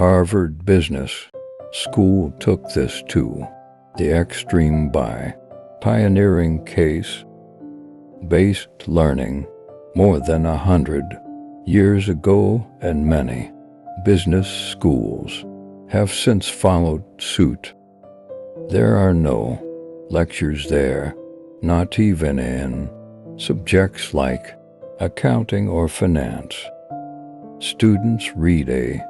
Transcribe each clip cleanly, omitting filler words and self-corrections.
Harvard Business School took this to the extreme by pioneering case-based learning more than 100 years ago, and many business schools have since followed suit. There are no lectures there, not even in subjects like accounting or finance. Students read a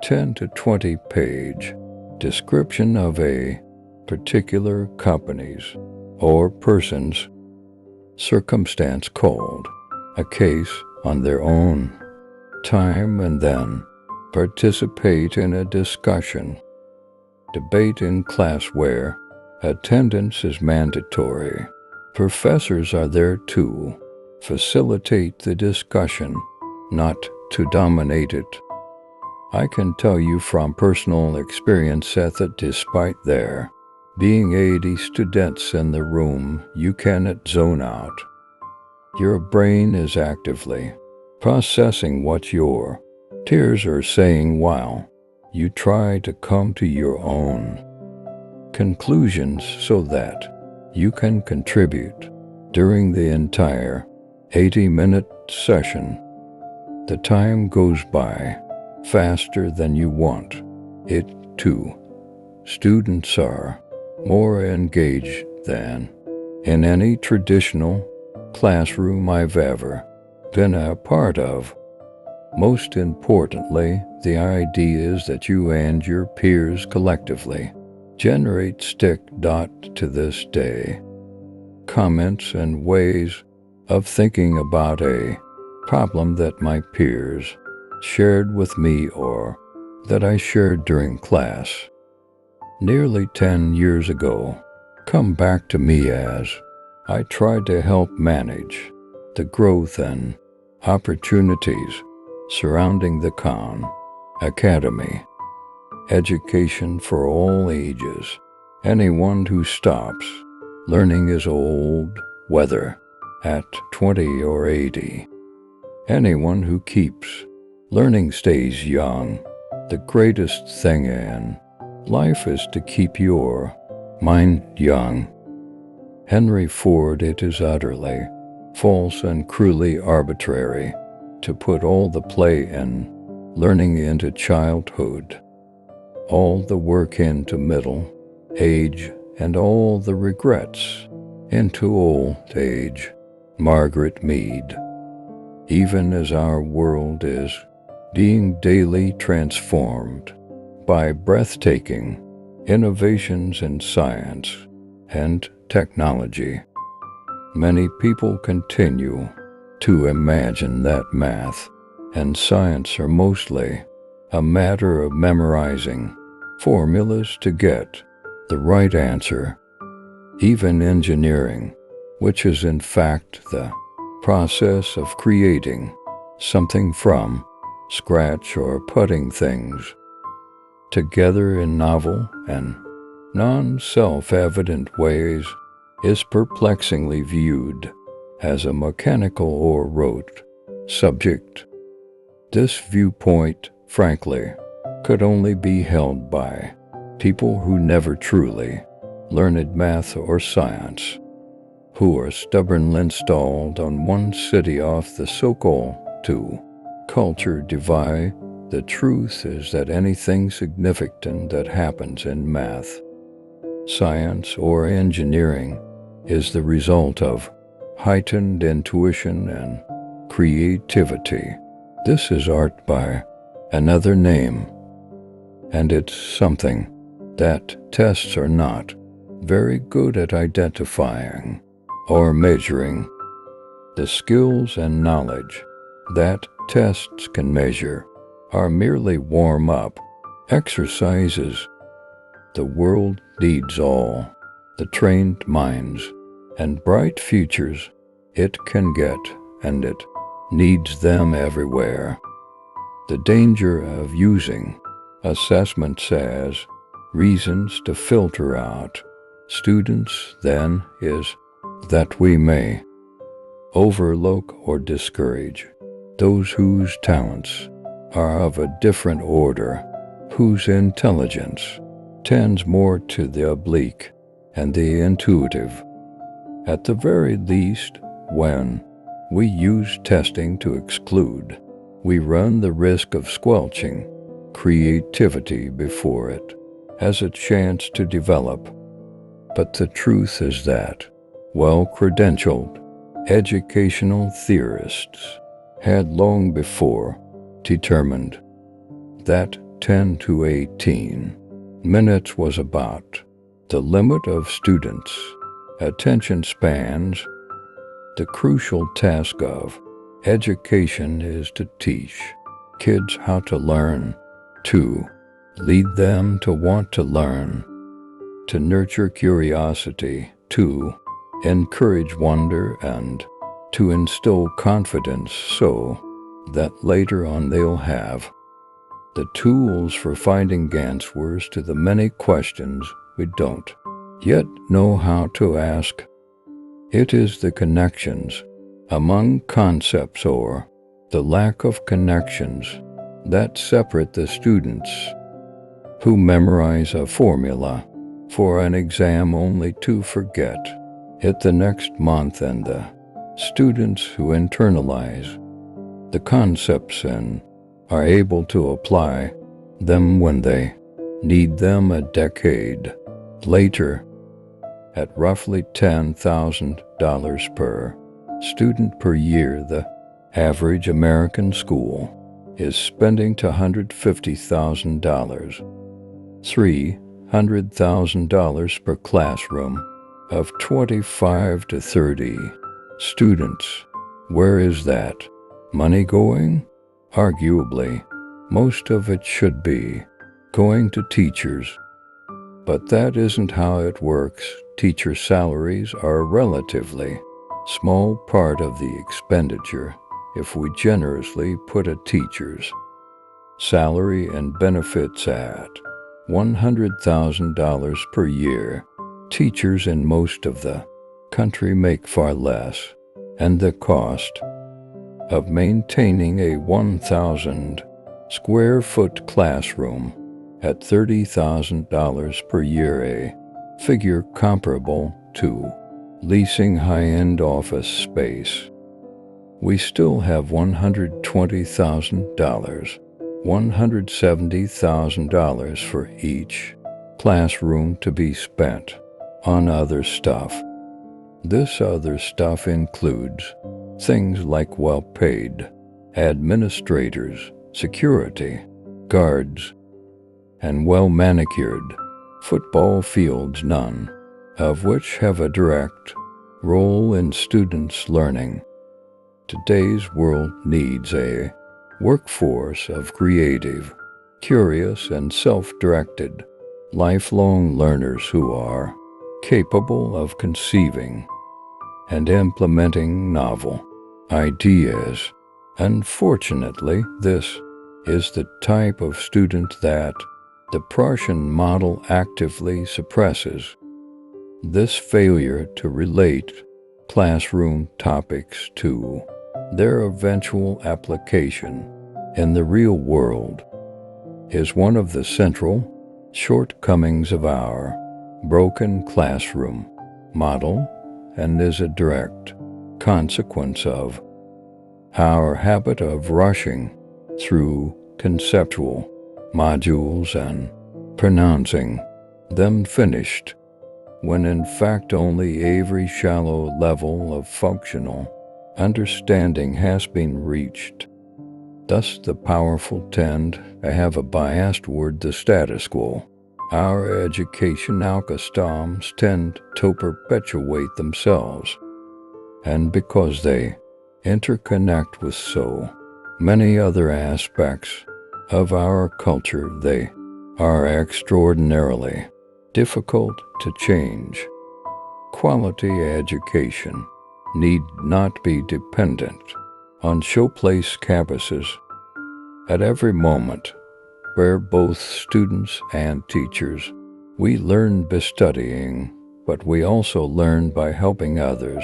10 to 20 page description of a particular company's or person's circumstance called a case on their own time, and then participate in a discussion debate in class where attendance is mandatory. Professors are there to facilitate the discussion, not to dominate it. I can tell you from personal experience that despite there being 80 students in the room, you cannot zone out. Your brain is actively processing what your peers are saying while you try to come to your own conclusions so that you can contribute during the entire 80-minute session. The time goes by faster than you want it to. Students are more engaged than in any traditional classroom I've ever been a part of. Most importantly, the idea is that you and your peers collectively generate to this day comments and ways of thinking about a problem that my peers shared with me or that I shared during class nearly 10 years ago come back to me as I tried to help manage the growth and opportunities surrounding the Khan Academy. Education for all ages. Anyone who stops learning is old, whether at 20 or 80. Anyone who keeps learning stays young. The greatest thing in life is to keep your mind young. Henry Ford. It is utterly false and cruelly arbitrary to put all the play and learning into childhood, all the work into middle age, and all the regrets into old age. Margaret Mead. Even as our world is being daily transformed by breathtaking innovations in science and technology, many people continue to imagine that math and science are mostly a matter of memorizing formulas to get the right answer. Even engineering, which is in fact the process of creating something from scratch or putting things together in novel and non-self-evident ways, is perplexingly viewed as a mechanical or rote subject. This viewpoint, frankly, could only be held by people who never truly learned math or science, who are stubbornly installed on one city off the so-called culture divide. The truth is that anything significant that happens in math, science, or engineering is the result of heightened intuition and creativity. This is art by another name, and it's something that tests are not very good at identifying or measuring. The skills and knowledge that tests can measure are merely warm-up exercises. The world needs all the trained minds and bright futures it can get, and it needs them everywhere. The danger of using assessments as reasons to filter out students, then, is that we may overlook or discourage those whose talents are of a different order, whose intelligence tends more to the oblique and the intuitive. At the very least, when we use testing to exclude, we run the risk of squelching creativity before it has a chance to develop. But the truth is that well-credentialed educational theorists had long before determined that 10 to 18 minutes was about the limit of students' attention spans. The crucial task of education is to teach kids how to learn, to lead them to want to learn, to nurture curiosity, to encourage wonder, and to instill confidence so that later on they'll have the tools for finding answers to the many questions we don't yet know how to ask. It is the connections among concepts or the lack of connections that separate the students who memorize a formula for an exam only to forget it the next month, and the students who internalize the concepts and are able to apply them when they need them a decade later. At roughly $10,000 per student per year, the average American school is spending $250,000, $300,000 per classroom of 25 to 30 students. Where is that money going? Arguably, most of it should be going to teachers. But that isn't how it works. Teacher salaries are a relatively small part of the expenditure if we generously put a teacher's salary and benefits at $100,000 per year. Teachers in most of the country make far less, and the cost of maintaining a 1,000 square foot classroom at $30,000 per year, a figure comparable to leasing high-end office space. We still have $120,000, $170,000 for each classroom to be spent on other stuff. This other stuff includes things like well-paid administrators, security guards, and well-manicured football fields, none of which have a direct role in students' learning. Today's world needs a workforce of creative, curious, and self-directed, lifelong learners who are capable of conceiving and implementing novel ideas. Unfortunately, this is the type of student that the Prussian model actively suppresses. This failure to relate classroom topics to their eventual application in the real world is one of the central shortcomings of our broken classroom model, and is a direct consequence of our habit of rushing through conceptual modules and pronouncing them finished, when in fact only a very shallow level of functional understanding has been reached. Thus the powerful tend to have a bias toward the status quo. Our educational customs tend to perpetuate themselves, and because they interconnect with so many other aspects of our culture, they are extraordinarily difficult to change. Quality education need not be dependent on showplace campuses. At every moment, where both students and teachers, we learn by studying, but we also learn by helping others,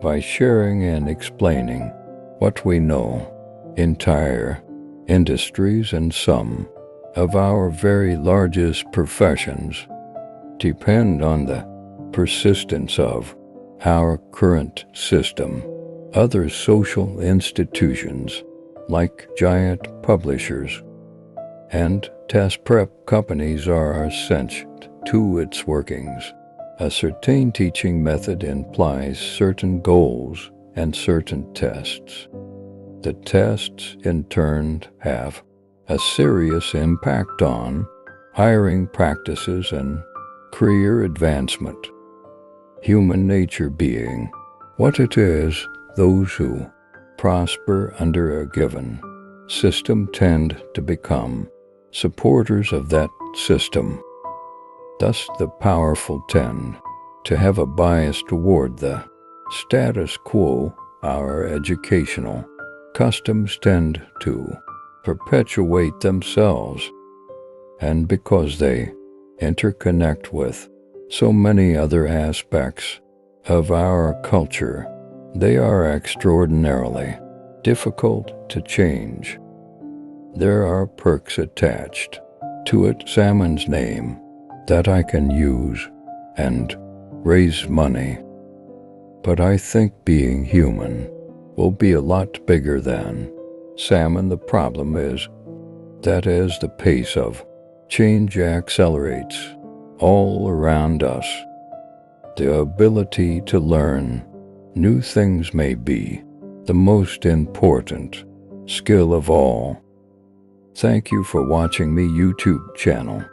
by sharing and explaining what we know. Entire industries and some of our very largest professions depend on the persistence of our current system. Other social institutions, like giant publishers and test prep companies, are essential to its workings. A certain teaching method implies certain goals and certain tests. The tests, in turn, have a serious impact on hiring practices and career advancement. Human nature being what it is, those who prosper under a given system tend to become supporters of that system. Thus, the powerful tend to have a bias toward the status quo. Our educational customs tend to perpetuate themselves, and because they interconnect with so many other aspects of our culture, they are extraordinarily difficult to change. There are perks attached to it, Salman's name, that I can use and raise money. But I think being human will be a lot bigger than Salman. The problem is that as the pace of change accelerates all around us, the ability to learn new things may be the most important skill of all. Thank you for watching my YouTube channel.